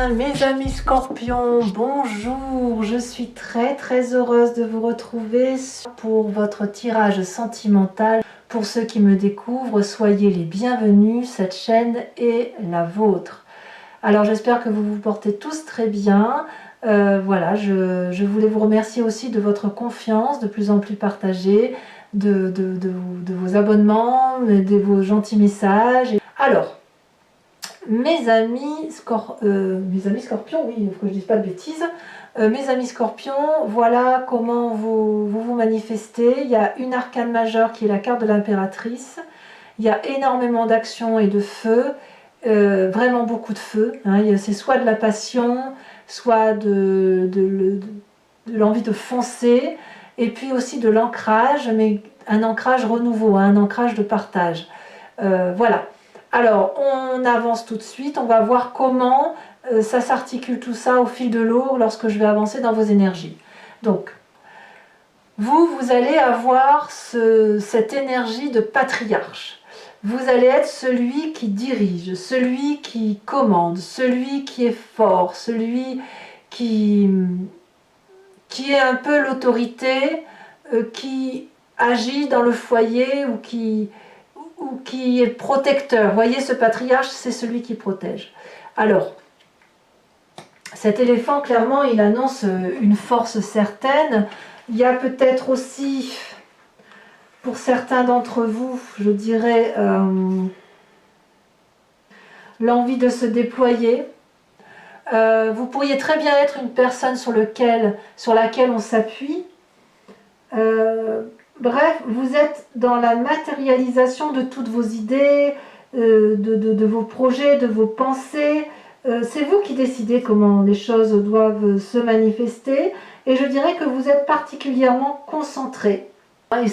bien, mes amis scorpions, bonjour, je suis très heureuse de vous retrouver pour votre tirage sentimental. Pour ceux qui me découvrent, soyez les bienvenus, cette chaîne est la vôtre. Alors j'espère que vous vous portez tous très bien. Voilà, je voulais vous remercier aussi de votre confiance de plus en plus partagée, de vos abonnements, de vos gentils messages. Alors, mes amis scorpions, oui, il faut que je ne dise pas de bêtises. Mes amis scorpions, voilà comment vous manifestez. Il y a une arcane majeure qui est la carte de l'impératrice. Il y a énormément d'action et de feu, vraiment beaucoup de feu. Hein. C'est soit de la passion, soit de l'envie de foncer, et puis aussi de l'ancrage, mais un ancrage renouveau, hein, un ancrage de partage. Voilà. Alors, on avance tout de suite, on va voir comment ça s'articule tout ça au fil de l'eau lorsque je vais avancer dans vos énergies. Donc, vous allez avoir cette énergie de patriarche. Vous allez être celui qui dirige, celui qui commande, celui qui est fort, celui qui est un peu l'autorité, qui agit dans le foyer ou qui est protecteur. Vous voyez, ce patriarche, c'est celui qui protège. Alors, cet éléphant, clairement, il annonce une force certaine. Il y a peut-être aussi, pour certains d'entre vous, je dirais, l'envie de se déployer. Vous pourriez très bien être une personne sur laquelle on s'appuie. Bref, vous êtes dans la matérialisation de toutes vos idées, de vos projets, de vos pensées. C'est vous qui décidez comment les choses doivent se manifester. Et je dirais que vous êtes particulièrement concentré. Et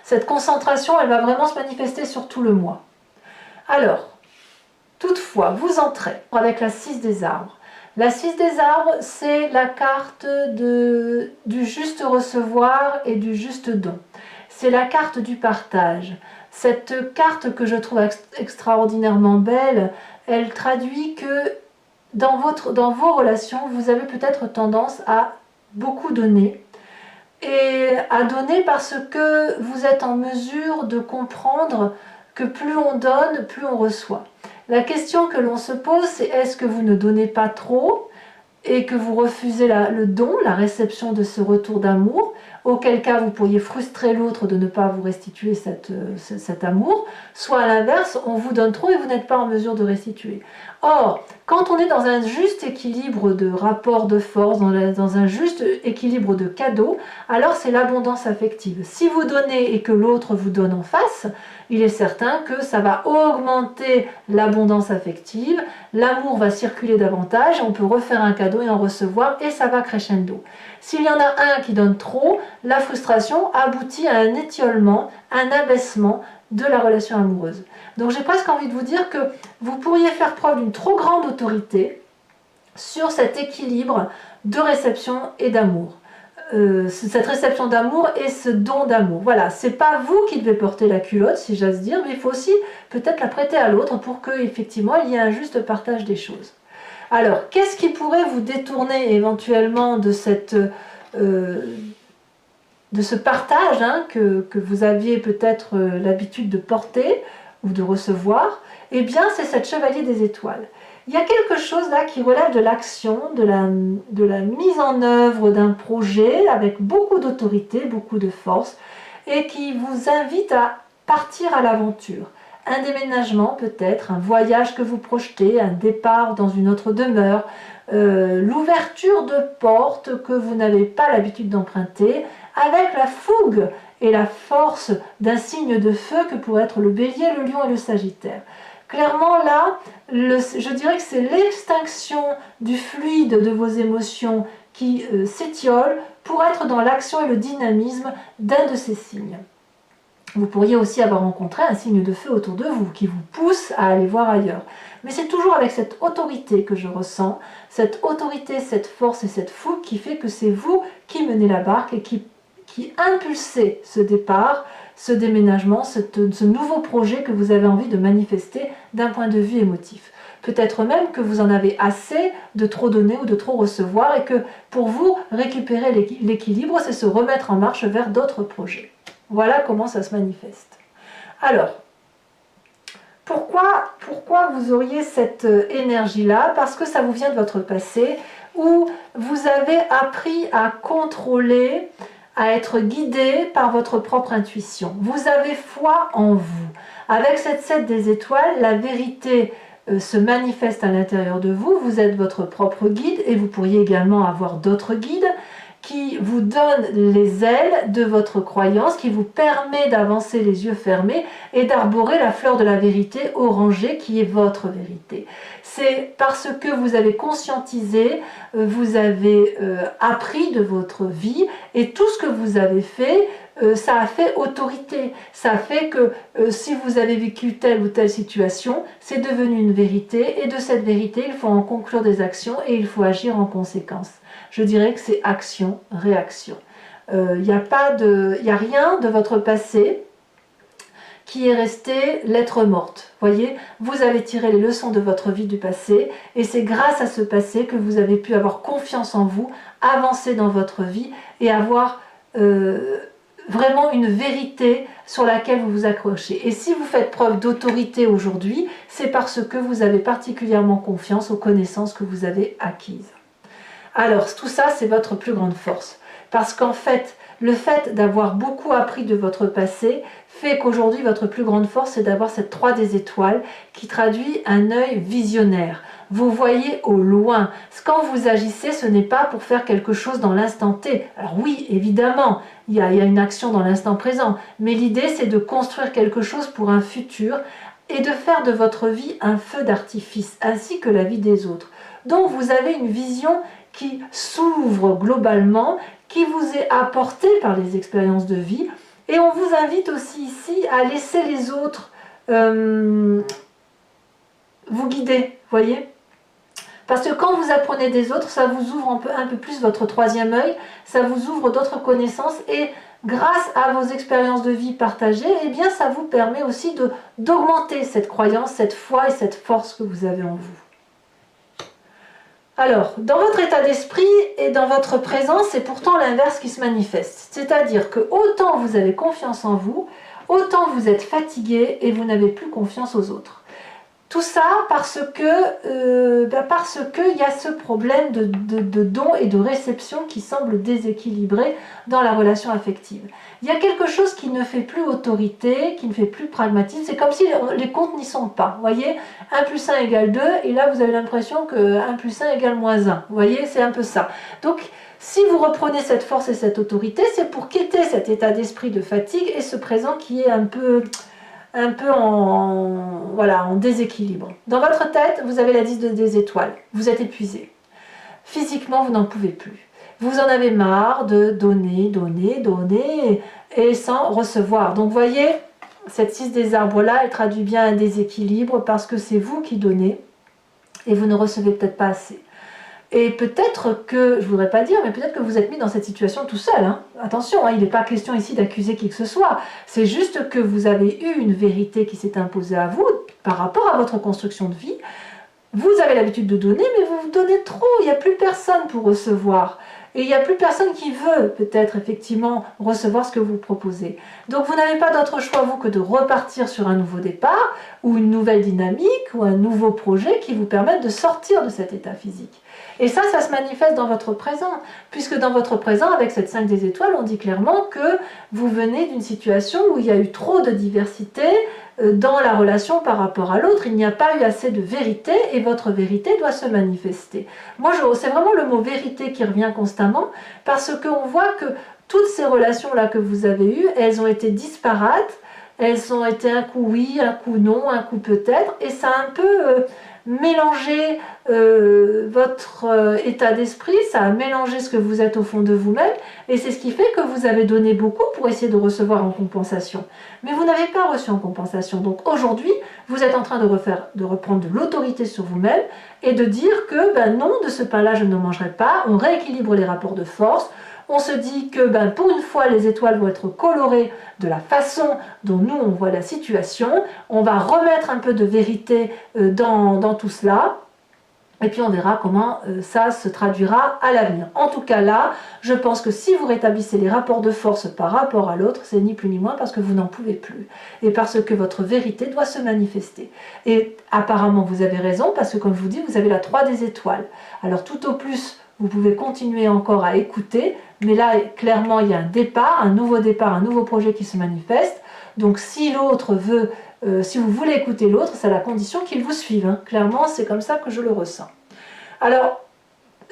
cette concentration, elle va vraiment se manifester sur tout le mois. Alors, toutefois, vous entrez avec la 6 des arbres. La 6 des arbres, c'est la carte du juste recevoir et du juste don. C'est la carte du partage. Cette carte que je trouve extraordinairement belle, elle traduit que dans vos relations, vous avez peut-être tendance à beaucoup donner. Et à donner parce que vous êtes en mesure de comprendre que plus on donne, plus on reçoit. La question que l'on se pose, c'est est-ce que vous ne donnez pas trop et que vous refusez le don, la réception de ce retour d'amour, auquel cas vous pourriez frustrer l'autre de ne pas vous restituer cet amour, soit à l'inverse, on vous donne trop et vous n'êtes pas en mesure de restituer. Or, quand on est dans un juste équilibre de rapport de force, dans un juste équilibre de cadeaux, alors c'est l'abondance affective. Si vous donnez et que l'autre vous donne en face, il est certain que ça va augmenter l'abondance affective, l'amour va circuler davantage, on peut refaire un cadeau et en recevoir, et ça va crescendo. S'il y en a un qui donne trop, la frustration aboutit à un étiolement, un abaissement de la relation amoureuse. Donc j'ai presque envie de vous dire que vous pourriez faire preuve d'une trop grande autorité sur cet équilibre de réception et d'amour. Cette réception d'amour et ce don d'amour. Voilà, c'est pas vous qui devez porter la culotte, si j'ose dire, mais il faut aussi peut-être la prêter à l'autre pour qu'effectivement il y ait un juste partage des choses. Alors, qu'est-ce qui pourrait vous détourner éventuellement de ce partage que vous aviez peut-être l'habitude de porter ou de recevoir? Eh bien, c'est cette chevalier des étoiles. Il y a quelque chose là qui relève de l'action, de la mise en œuvre d'un projet avec beaucoup d'autorité, beaucoup de force, et qui vous invite à partir à l'aventure. Un déménagement peut-être, un voyage que vous projetez, un départ dans une autre demeure, l'ouverture de portes que vous n'avez pas l'habitude d'emprunter, avec la fougue et la force d'un signe de feu que pourrait être le bélier, le lion et le sagittaire. Clairement là, je dirais que c'est l'extinction du fluide de vos émotions qui s'étiole pour être dans l'action et le dynamisme d'un de ces signes. Vous pourriez aussi avoir rencontré un signe de feu autour de vous qui vous pousse à aller voir ailleurs. Mais c'est toujours avec cette autorité que je ressens, cette autorité, cette force et cette fougue qui fait que c'est vous qui menez la barque et qui impulsez ce départ, ce déménagement, ce nouveau projet que vous avez envie de manifester d'un point de vue émotif. peut-être même que vous en avez assez de trop donner ou de trop recevoir et que pour vous, récupérer l'équilibre, c'est se remettre en marche vers d'autres projets. Voilà comment ça se manifeste. Alors, pourquoi vous auriez cette énergie-là? Parce que ça vous vient de votre passé, où vous avez appris à contrôler, à être guidé par votre propre intuition. Vous avez foi en vous. Avec cette 7 des étoiles, la vérité se manifeste à l'intérieur de vous. Vous êtes votre propre guide et vous pourriez également avoir d'autres guides qui vous donnent les ailes de votre croyance, qui vous permet d'avancer les yeux fermés et d'arborer la fleur de la vérité orangée qui est votre vérité. C'est parce que vous avez conscientisé, vous avez appris de votre vie et tout ce que vous avez fait, ça a fait autorité. Ça a fait que si vous avez vécu telle ou telle situation, c'est devenu une vérité et de cette vérité, il faut en conclure des actions et il faut agir en conséquence. Je dirais que c'est action-réaction. Il n'y a rien de votre passé qui est resté lettre morte. Voyez, vous avez tiré les leçons de votre vie du passé et c'est grâce à ce passé que vous avez pu avoir confiance en vous, avancer dans votre vie et avoir vraiment une vérité sur laquelle vous vous accrochez. Et si vous faites preuve d'autorité aujourd'hui, c'est parce que vous avez particulièrement confiance aux connaissances que vous avez acquises. Alors, tout ça, c'est votre plus grande force. Parce qu'en fait, le fait d'avoir beaucoup appris de votre passé fait qu'aujourd'hui, votre plus grande force, c'est d'avoir cette 3 des étoiles qui traduit un œil visionnaire. Vous voyez au loin. Quand vous agissez, ce n'est pas pour faire quelque chose dans l'instant T. Alors oui, évidemment, il y a une action dans l'instant présent. Mais l'idée, c'est de construire quelque chose pour un futur et de faire de votre vie un feu d'artifice, ainsi que la vie des autres. Donc, vous avez une vision qui s'ouvre globalement, qui vous est apportée par les expériences de vie. Et on vous invite aussi ici à laisser les autres vous guider, voyez. Parce que quand vous apprenez des autres, ça vous ouvre un peu plus votre 3e œil, ça vous ouvre d'autres connaissances et grâce à vos expériences de vie partagées, eh bien ça vous permet aussi d'augmenter cette croyance, cette foi et cette force que vous avez en vous. Alors, dans votre état d'esprit et dans votre présence, c'est pourtant l'inverse qui se manifeste. C'est-à-dire que autant vous avez confiance en vous, autant vous êtes fatigué et vous n'avez plus confiance aux autres. Tout ça parce que il y a ce problème de don et de réception qui semble déséquilibré dans la relation affective. Il y a quelque chose qui ne fait plus autorité, qui ne fait plus pragmatisme. C'est comme si les comptes n'y sont pas. Vous voyez, 1 plus 1 égale 2, et là vous avez l'impression que 1 plus 1 égale moins 1. Vous voyez, c'est un peu ça. Donc, si vous reprenez cette force et cette autorité, c'est pour quitter cet état d'esprit de fatigue et ce présent qui est un peu en déséquilibre. Dans votre tête, vous avez la 10 des étoiles. Vous êtes épuisé. Physiquement, vous n'en pouvez plus. Vous en avez marre de donner et sans recevoir. Donc, voyez, cette 6 des arbres-là, elle traduit bien un déséquilibre parce que c'est vous qui donnez et vous ne recevez peut-être pas assez. Et peut-être que, je ne voudrais pas dire, mais peut-être que vous êtes mis dans cette situation tout seul. Hein. Attention, hein, il n'est pas question ici d'accuser qui que ce soit. C'est juste que vous avez eu une vérité qui s'est imposée à vous par rapport à votre construction de vie. Vous avez l'habitude de donner, mais vous donnez trop. Il n'y a plus personne pour recevoir. Et il n'y a plus personne qui veut peut-être effectivement recevoir ce que vous proposez. Donc vous n'avez pas d'autre choix, vous, que de repartir sur un nouveau départ ou une nouvelle dynamique ou un nouveau projet qui vous permette de sortir de cet état physique. Et ça se manifeste dans votre présent, puisque dans votre présent, avec cette 5 des étoiles, on dit clairement que vous venez d'une situation où il y a eu trop de diversité dans la relation par rapport à l'autre. Il n'y a pas eu assez de vérité et votre vérité doit se manifester. Moi, c'est vraiment le mot vérité qui revient constamment, parce qu'on voit que toutes ces relations-là que vous avez eues, elles ont été disparates, elles ont été un coup oui, un coup non, un coup peut-être, et ça a un peu mélangé votre état d'esprit, ça a mélangé ce que vous êtes au fond de vous-même, et c'est ce qui fait que vous avez donné beaucoup pour essayer de recevoir en compensation. Mais vous n'avez pas reçu en compensation. Donc aujourd'hui, vous êtes en train de reprendre de l'autorité sur vous-même et de dire que non, de ce pain-là, je ne mangerai pas, on rééquilibre les rapports de force, On se dit que pour une fois, les étoiles vont être colorées de la façon dont nous, on voit la situation. On va remettre un peu de vérité dans tout cela. Et puis on verra comment ça se traduira à l'avenir. En tout cas là, je pense que si vous rétablissez les rapports de force par rapport à l'autre, c'est ni plus ni moins parce que vous n'en pouvez plus. Et parce que votre vérité doit se manifester. Et apparemment vous avez raison, parce que comme je vous dis, vous avez la 3 des étoiles. Alors tout au plus, vous pouvez continuer encore à écouter, mais là clairement il y a un nouveau projet qui se manifeste. Donc si l'autre veut... si vous voulez écouter l'autre, c'est à la condition qu'il vous suive. Hein. Clairement, c'est comme ça que je le ressens. Alors,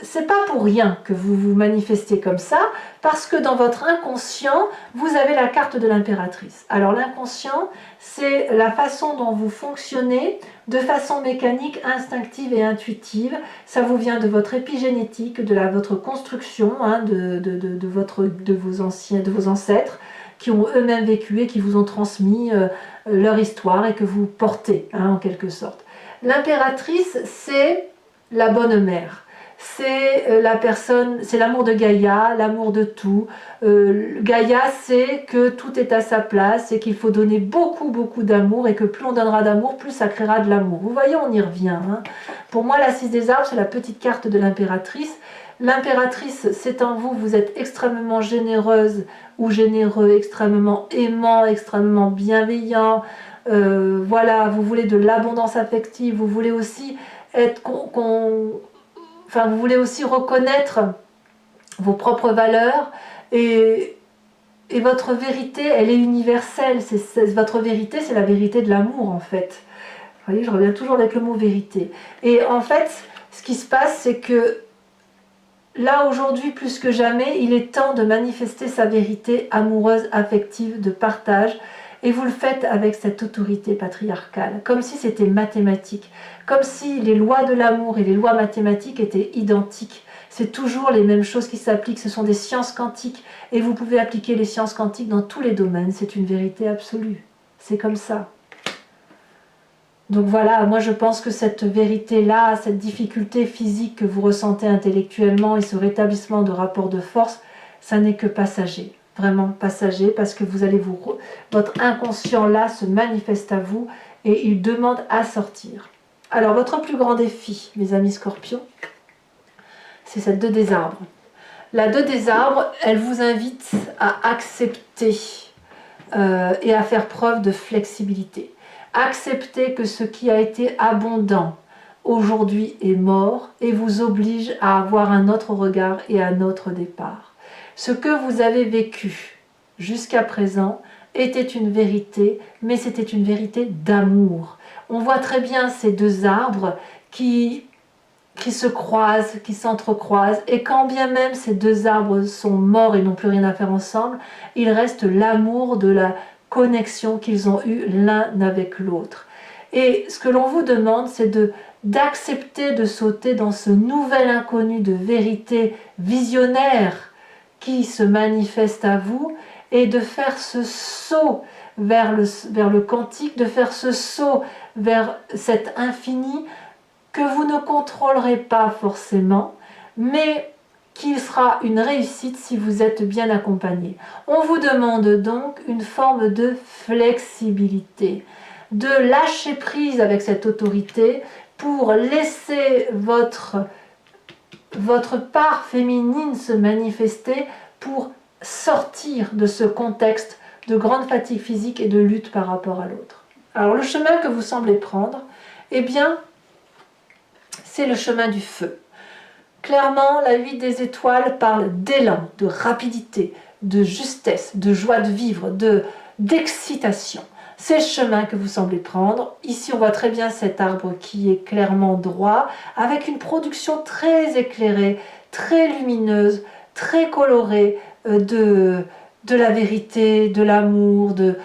c'est pas pour rien que vous vous manifestez comme ça, parce que dans votre inconscient, vous avez la carte de l'impératrice. Alors l'inconscient, c'est la façon dont vous fonctionnez de façon mécanique, instinctive et intuitive. Ça vous vient de votre épigénétique, de votre construction, hein, de vos ancêtres, qui ont eux-mêmes vécu et qui vous ont transmis leur histoire et que vous portez, hein, en quelque sorte. L'impératrice, c'est la bonne mère. C'est la personne, c'est l'amour de Gaïa, l'amour de tout. Gaïa, c'est que tout est à sa place et qu'il faut donner beaucoup, beaucoup d'amour et que plus on donnera d'amour, plus ça créera de l'amour. Vous voyez, on y revient. Hein. Pour moi, la 6 des arbres, c'est la petite carte de l'impératrice. L'impératrice, c'est en vous, vous êtes extrêmement généreuse ou généreux, extrêmement aimant, extrêmement bienveillant. Voilà, vous voulez de l'abondance affective, vous voulez aussi être vous voulez aussi reconnaître vos propres valeurs et votre vérité, elle est universelle. Votre vérité, c'est la vérité de l'amour en fait. Vous voyez, je reviens toujours avec le mot vérité. Et en fait, ce qui se passe, c'est que là, aujourd'hui, plus que jamais, il est temps de manifester sa vérité amoureuse, affective, de partage. Et vous le faites avec cette autorité patriarcale, comme si c'était mathématique, comme si les lois de l'amour et les lois mathématiques étaient identiques. C'est toujours les mêmes choses qui s'appliquent, ce sont des sciences quantiques. Et vous pouvez appliquer les sciences quantiques dans tous les domaines, c'est une vérité absolue. C'est comme ça. Donc voilà, moi je pense que cette vérité-là, cette difficulté physique que vous ressentez intellectuellement et ce rétablissement de rapport de force, ça n'est que passager, vraiment passager, parce que vous allez votre inconscient là se manifeste à vous et il demande à sortir. Alors votre plus grand défi, mes amis Scorpions, c'est cette 2 des arbres. La 2 des arbres, elle vous invite à accepter et à faire preuve de flexibilité. Acceptez que ce qui a été abondant aujourd'hui est mort et vous oblige à avoir un autre regard et un autre départ. Ce que vous avez vécu jusqu'à présent était une vérité, mais c'était une vérité d'amour. On voit très bien ces 2 arbres qui se croisent, qui s'entrecroisent, et quand bien même ces 2 arbres sont morts et n'ont plus rien à faire ensemble, il reste l'amour de la connexion qu'ils ont eue l'un avec l'autre. Et ce que l'on vous demande, c'est d'accepter de sauter dans ce nouvel inconnu de vérité visionnaire qui se manifeste à vous et de faire ce saut vers le quantique, de faire ce saut vers cet infini que vous ne contrôlerez pas forcément, mais qui sera une réussite si vous êtes bien accompagné. On vous demande donc une forme de flexibilité, de lâcher prise avec cette autorité pour laisser votre part féminine se manifester, pour sortir de ce contexte de grande fatigue physique et de lutte par rapport à l'autre. Alors le chemin que vous semblez prendre, eh bien, c'est le chemin du feu. Clairement, la 8 des étoiles parle d'élan, de rapidité, de justesse, de joie de vivre, d'excitation. C'est le chemin que vous semblez prendre. Ici, on voit très bien cet arbre qui est clairement droit, avec une production très éclairée, très lumineuse, très colorée de la vérité, de l'amour, de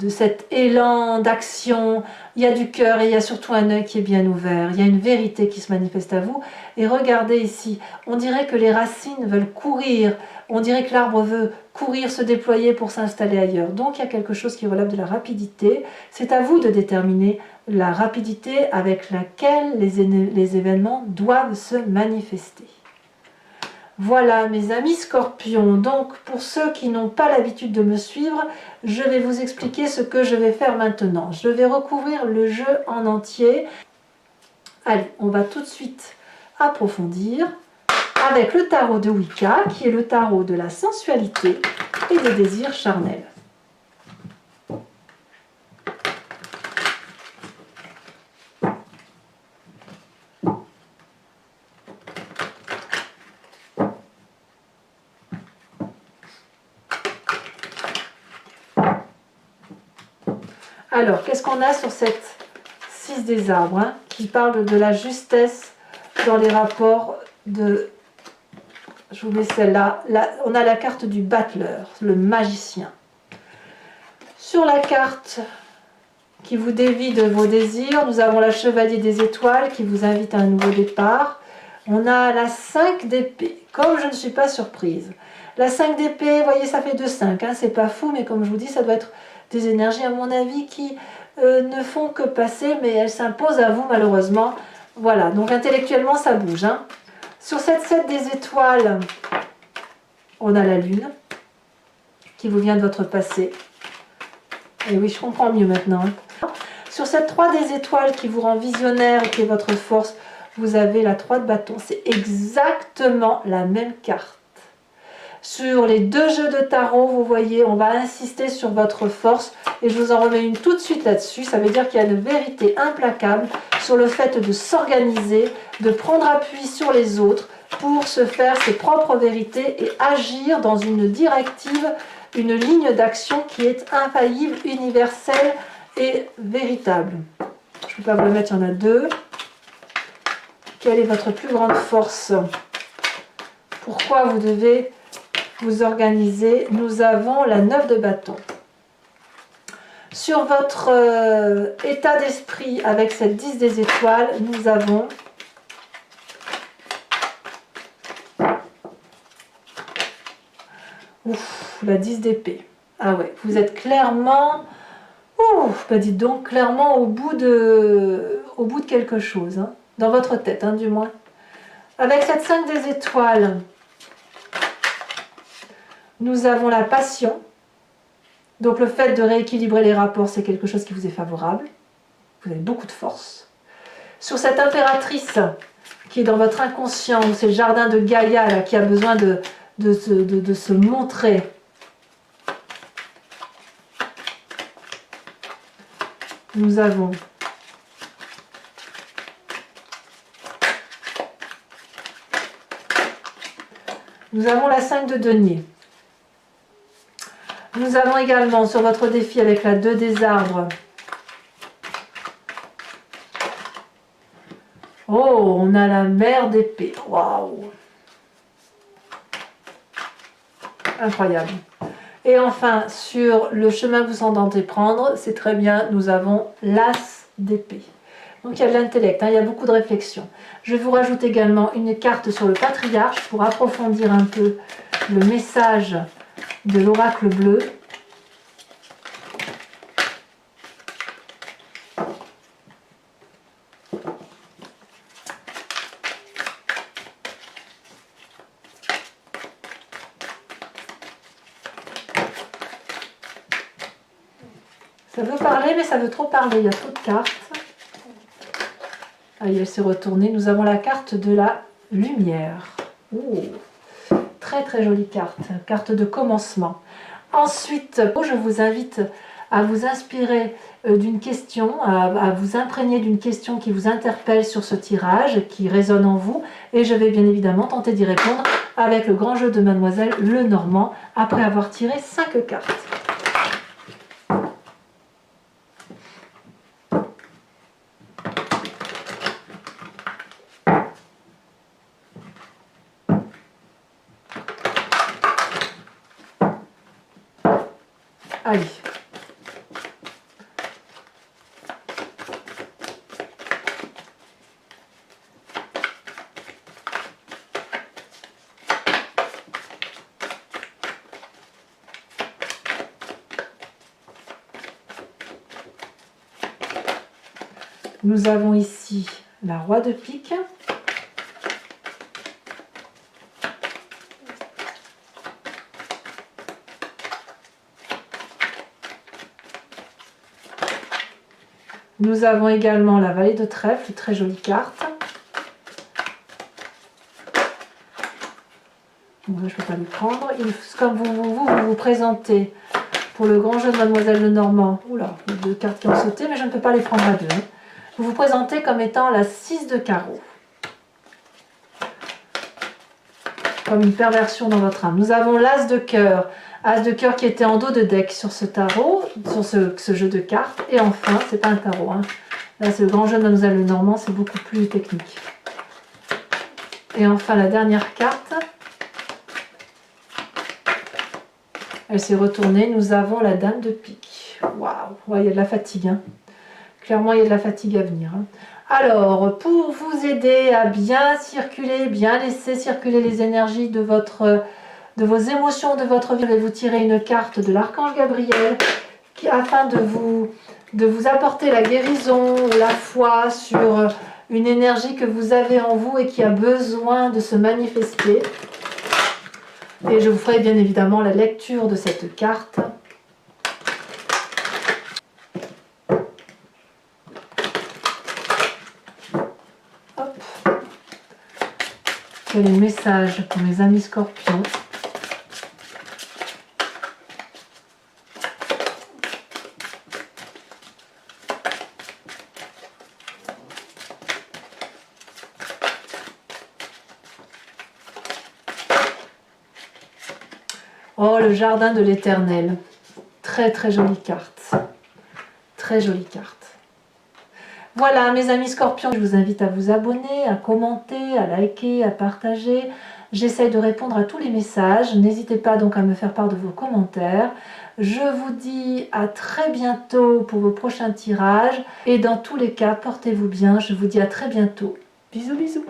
cet élan d'action. Il y a du cœur et il y a surtout un œil qui est bien ouvert. Il y a une vérité qui se manifeste à vous. Et regardez ici, on dirait que les racines veulent courir. On dirait que l'arbre veut courir, se déployer pour s'installer ailleurs. Donc il y a quelque chose qui relève de la rapidité. C'est à vous de déterminer la rapidité avec laquelle les événements doivent se manifester. Voilà mes amis scorpions, donc pour ceux qui n'ont pas l'habitude de me suivre, je vais vous expliquer ce que je vais faire maintenant. Je vais recouvrir le jeu en entier. Allez, on va tout de suite approfondir avec le tarot de Wicca, qui est le tarot de la sensualité et des désirs charnels. Alors, qu'est-ce qu'on a sur cette 6 des arbres, hein, qui parle de la justesse dans les rapports de... Je vous mets celle-là. Là, on a la carte du battleur, le magicien. Sur la carte qui vous dévie de vos désirs, nous avons la chevalier des étoiles qui vous invite à un nouveau départ. On a la 5 d'épée, comme je ne suis pas surprise. La 5 d'épée, vous voyez, ça fait 2-5, hein, c'est pas fou, mais comme je vous dis, ça doit être des énergies, à mon avis, qui ne font que passer, mais elles s'imposent à vous, malheureusement. Voilà, donc intellectuellement, ça bouge. Hein. Sur cette 7 des étoiles, on a la lune, qui vous vient de votre passé. Et oui, je comprends mieux maintenant. Hein. Sur cette 3 des étoiles qui vous rend visionnaire et qui est votre force, vous avez la 3 de bâton. C'est exactement la même carte. Sur les 2 jeux de tarot, vous voyez, on va insister sur votre force. Et je vous en remets une tout de suite là-dessus. Ça veut dire qu'il y a une vérité implacable sur le fait de s'organiser, de prendre appui sur les autres pour se faire ses propres vérités et agir dans une directive, une ligne d'action qui est infaillible, universelle et véritable. Je ne peux pas vous le mettre, il y en a 2. Quelle est votre plus grande force? Pourquoi vous devez vous organiser? Nous avons la 9 de bâton. Sur votre état d'esprit avec cette 10 des étoiles, nous avons la 10 d'épée. Ah ouais, vous êtes clairement, bah dites donc, clairement au bout de quelque chose, hein, dans votre tête, hein, du moins. Avec cette 5 des étoiles, nous avons la passion. Donc le fait de rééquilibrer les rapports, c'est quelque chose qui vous est favorable. Vous avez beaucoup de force. Sur cette impératrice qui est dans votre inconscient, ou c'est le jardin de Gaïa là, qui a besoin de se montrer. Nous avons la 5 de denier. Nous avons également sur votre défi avec la 2 des arbres. Oh, on a la mer d'épée. Waouh! Incroyable. Et enfin, sur le chemin que vous entendez prendre, c'est très bien, nous avons l'as d'épée. Donc il y a de l'intellect, hein, il y a beaucoup de réflexion. Je vous rajoute également une carte sur le patriarche pour approfondir un peu le message de l'oracle bleu. Ça veut parler, mais ça veut trop parler, il y a trop de cartes. Ah, elle s'est retournée. Nous avons la carte de la lumière. Oh, très très jolie carte, carte de commencement. Ensuite, je vous invite à vous inspirer d'une question, à vous imprégner d'une question qui vous interpelle sur ce tirage, qui résonne en vous, et je vais bien évidemment tenter d'y répondre avec le grand jeu de Mademoiselle Lenormand, après avoir tiré 5 cartes. Allez. Nous avons ici la roi de pique. Nous avons également la vallée de trèfle, très jolie carte. Bon, là, je ne peux pas les prendre. Comme vous présentez pour le grand jeu de Mademoiselle Lenormand. Oula, il y a deux cartes qui ont sauté, mais je ne peux pas les prendre à deux. Vous vous présentez comme étant la 6 de carreau. Comme une perversion dans votre âme. Nous avons l'as de cœur. As de cœur qui était en dos de deck sur ce tarot, sur ce jeu de cartes. Et enfin, c'est pas un tarot. Hein. Là, c'est le grand jeu de Mademoiselle Lenormand, c'est beaucoup plus technique. Et enfin, la dernière carte. Elle s'est retournée. Nous avons la dame de pique. Waouh, ouais, il y a de la fatigue. Hein. Clairement, il y a de la fatigue à venir. Hein. Alors, pour vous aider à bien circuler, bien laisser circuler les énergies de vos émotions, de votre vie, je vais vous tirer une carte de l'archange Gabriel afin de vous apporter la guérison ou la foi sur une énergie que vous avez en vous et qui a besoin de se manifester. Et je vous ferai bien évidemment la lecture de cette carte. Hop. Quel est le message pour mes amis scorpions ? Oh, le jardin de l'éternel. Très très jolie carte. Très jolie carte. Voilà mes amis scorpions, je vous invite à vous abonner, à commenter, à liker, à partager. J'essaie de répondre à tous les messages. N'hésitez pas donc à me faire part de vos commentaires. Je vous dis à très bientôt pour vos prochains tirages. Et dans tous les cas, portez-vous bien. Je vous dis à très bientôt. Bisous bisous.